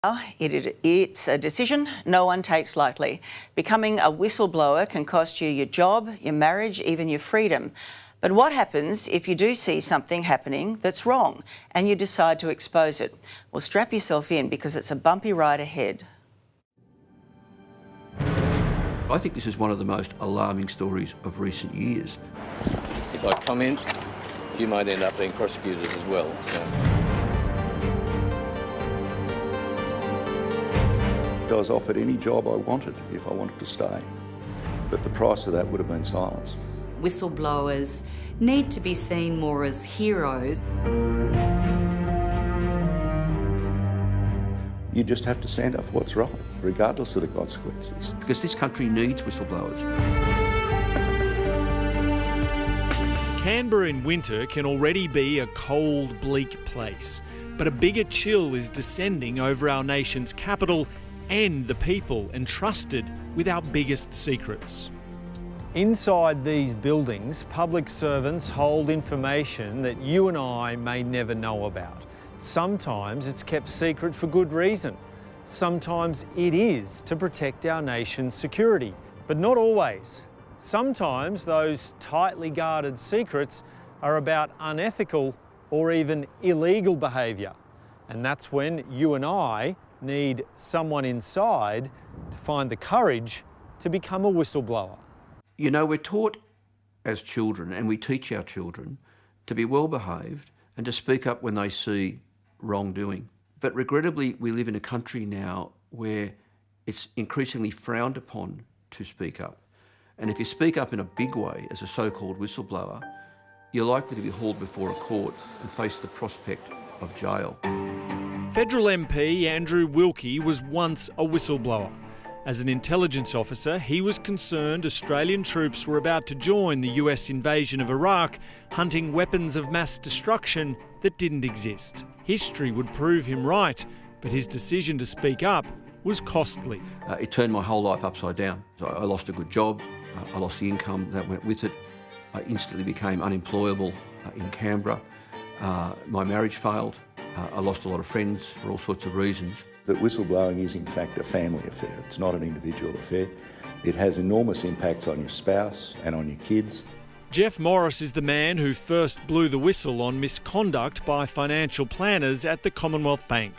It's a decision no one takes lightly. Becoming a whistleblower can cost you your job, your marriage, even your freedom. But what happens if you do see something happening that's wrong and you decide to expose it? Well, strap yourself in because it's a bumpy ride ahead. I think this is one of the most alarming stories of recent years. If I comment, you might end up being prosecuted as well. I was offered any job I wanted if I wanted to stay, but the price of that would have been silence. Whistleblowers need to be seen more as heroes. You just have to stand up for what's right, regardless of the consequences. Because this country needs whistleblowers. Canberra in winter can already be a cold, bleak place, but a bigger chill is descending over our nation's capital and the people entrusted with our biggest secrets. Inside these buildings, public servants hold information that you and I may never know about. Sometimes it's kept secret for good reason. Sometimes it is to protect our nation's security, but not always. Sometimes those tightly guarded secrets are about unethical or even illegal behaviour. And that's when you and I need someone inside to find the courage to become a whistleblower. You know, we're taught as children, and we teach our children, to be well behaved and to speak up when they see wrongdoing. But regrettably, we live in a country now where it's increasingly frowned upon to speak up. And if you speak up in a big way as a so-called whistleblower, you're likely to be hauled before a court and face the prospect of jail. Federal MP Andrew Wilkie was once a whistleblower. As an intelligence officer, he was concerned Australian troops were about to join the US invasion of Iraq, hunting weapons of mass destruction that didn't exist. History would prove him right, but his decision to speak up was costly. It turned my whole life upside down. So I lost a good job, I lost the income that went with it, I instantly became unemployable in Canberra, my marriage failed, I lost a lot of friends for all sorts of reasons. That whistleblowing is in fact a family affair. It's not an individual affair. It has enormous impacts on your spouse and on your kids. Jeff Morris is the man who first blew the whistle on misconduct by financial planners at the Commonwealth Bank.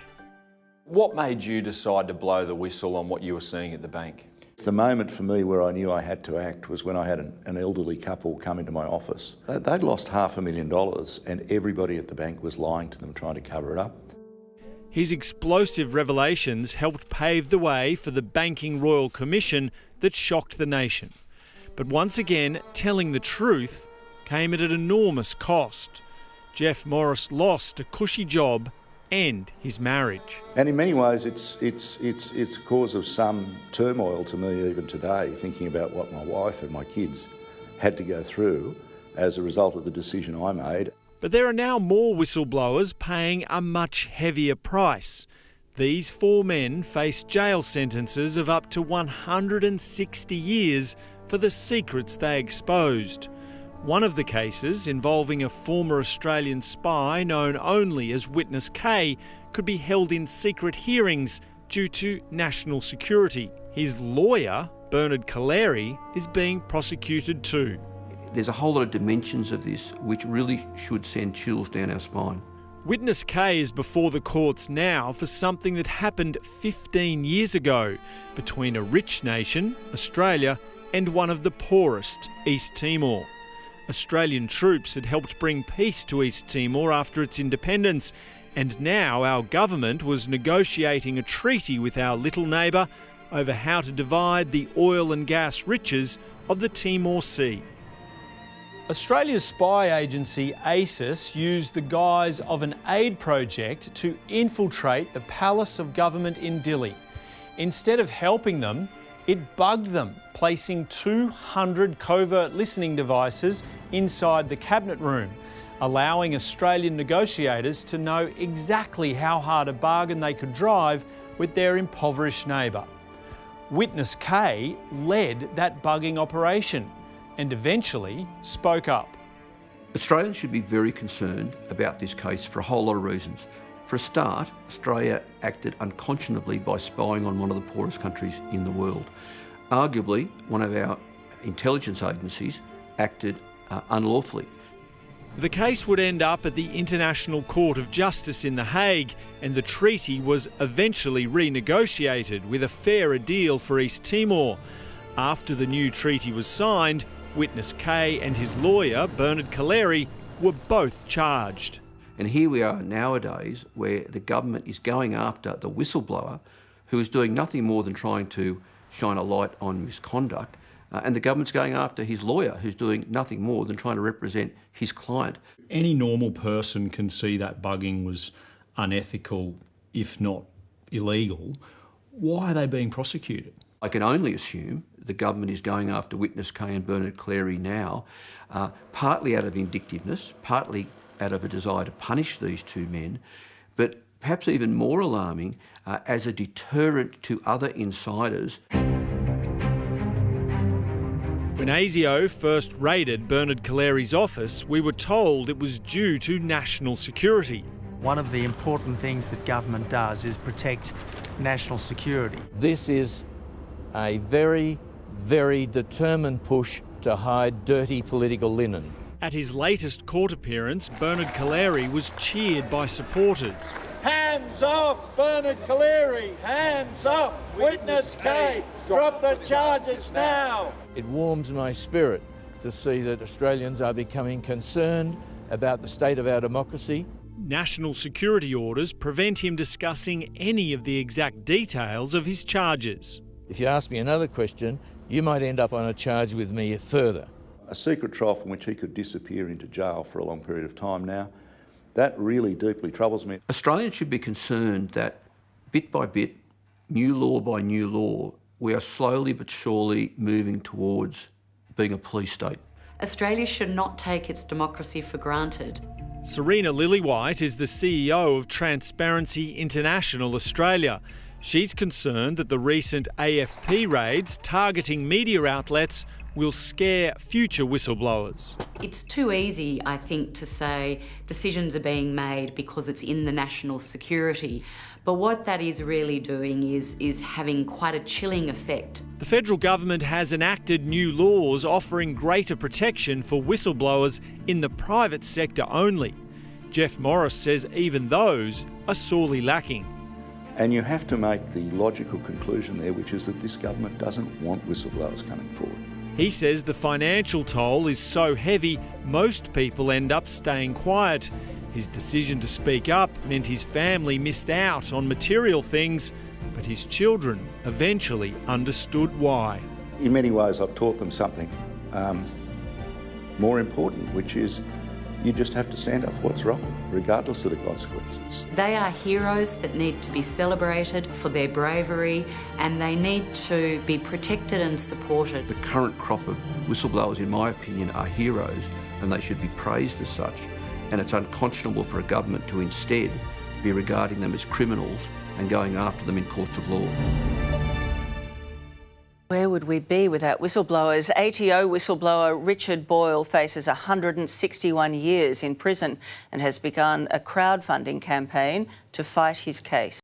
What made you decide to blow the whistle on what you were seeing at the bank? The moment for me where I knew I had to act was when I had an elderly couple come into my office. They'd lost $500,000 and everybody at the bank was lying to them, trying to cover it up. His explosive revelations helped pave the way for the Banking Royal Commission that shocked the nation. But once again, telling the truth came at an enormous cost. Jeff Morris lost a cushy job and his marriage. And in many ways, it's a cause of some turmoil to me even today, thinking about what my wife and my kids had to go through as a result of the decision I made. But there are now more whistleblowers paying a much heavier price. These 4 men face jail sentences of up to 160 years for the secrets they exposed. One of the cases, involving a former Australian spy known only as Witness K, could be held in secret hearings due to national security. His lawyer, Bernard Collaery, is being prosecuted too. There's a whole lot of dimensions of this which really should send chills down our spine. Witness K is before the courts now for something that happened 15 years ago between a rich nation, Australia, and one of the poorest, East Timor. Australian troops had helped bring peace to East Timor after its independence, and now our government was negotiating a treaty with our little neighbour over how to divide the oil and gas riches of the Timor Sea. Australia's spy agency ASIS used the guise of an aid project to infiltrate the palace of government in Dili. Instead of helping them, it bugged them, placing 200 covert listening devices inside the cabinet room, allowing Australian negotiators to know exactly how hard a bargain they could drive with their impoverished neighbour. Witness K led that bugging operation and eventually spoke up. Australians should be very concerned about this case for a whole lot of reasons. For a start, Australia acted unconscionably by spying on one of the poorest countries in the world. Arguably, one of our intelligence agencies acted unlawfully. The case would end up at the International Court of Justice in The Hague, and the treaty was eventually renegotiated with a fairer deal for East Timor. After the new treaty was signed, witness K and his lawyer, Bernard Collaery, were both charged. And here we are nowadays where the government is going after the whistleblower who is doing nothing more than trying to shine a light on misconduct. And the government's going after his lawyer, who's doing nothing more than trying to represent his client. Any normal person can see that bugging was unethical, if not illegal. Why are they being prosecuted? I can only assume the government is going after witness K and Bernard Collaery now, partly out of vindictiveness, partly out of a desire to punish these two men, but perhaps even more alarming, as a deterrent to other insiders. When ASIO first raided Bernard Collaery's office, we were told it was due to national security. One of the important things that government does is protect national security. This is a very, very determined push to hide dirty political linen. At his latest court appearance, Bernard Collaery was cheered by supporters. Hands off, Bernard Collaery! Hands off! Witness K! Drop the charges now! It warms my spirit to see that Australians are becoming concerned about the state of our democracy. National security orders prevent him discussing any of the exact details of his charges. If you ask me another question, you might end up on a charge with me further. A secret trial from which he could disappear into jail for a long period of time now, that really deeply troubles me. Australians should be concerned that bit by bit, new law by new law, we are slowly but surely moving towards being a police state. Australia should not take its democracy for granted. Serena Lillywhite is the CEO of Transparency International Australia. She's concerned that the recent AFP raids targeting media outlets will scare future whistleblowers. It's too easy, I think, to say decisions are being made because it's in the national security. But what that is really doing is having quite a chilling effect. The federal government has enacted new laws offering greater protection for whistleblowers in the private sector only. Jeff Morris says even those are sorely lacking. And you have to make the logical conclusion there, which is that this government doesn't want whistleblowers coming forward. He says the financial toll is so heavy, most people end up staying quiet. His decision to speak up meant his family missed out on material things, but his children eventually understood why. In many ways, I've taught them something more important, which is you just have to stand up for what's wrong, regardless of the consequences. They are heroes that need to be celebrated for their bravery, and they need to be protected and supported. The current crop of whistleblowers, in my opinion, are heroes, and they should be praised as such. And it's unconscionable for a government to instead be regarding them as criminals and going after them in courts of law. Where would we be without whistleblowers? ATO whistleblower Richard Boyle faces 161 years in prison and has begun a crowdfunding campaign to fight his case.